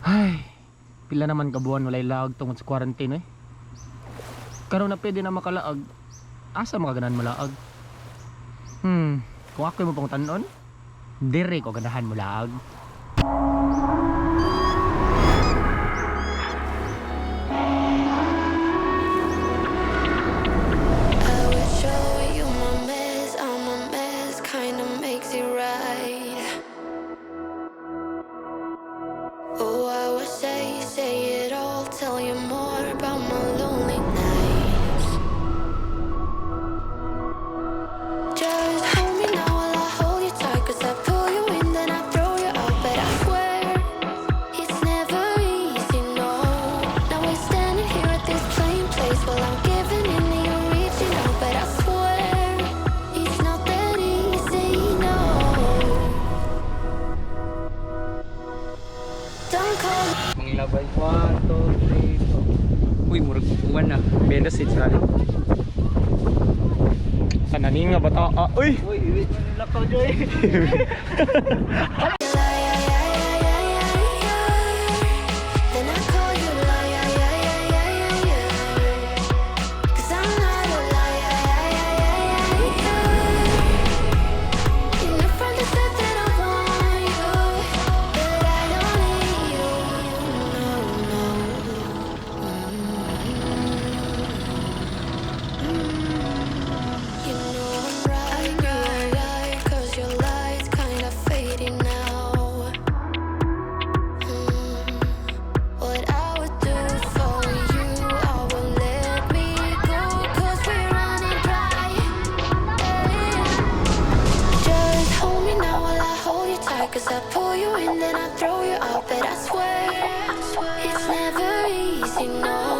Ay, pila naman kabuan walay laag tungod sa quarantine eh. Karon na pwede na makalaag. Asa makaganan mo laag? Kung ako mo pang tanon, dire ko ganahan mo laag. Manglabay 1, 2, 3, 4. Uy, murag kukuhan na. Benefits na. Kanani nga bata. Uy! Uy, iwit mo nila ko, Joy. Cause I pull you in, then I throw you out, but I swear it's never easy, no.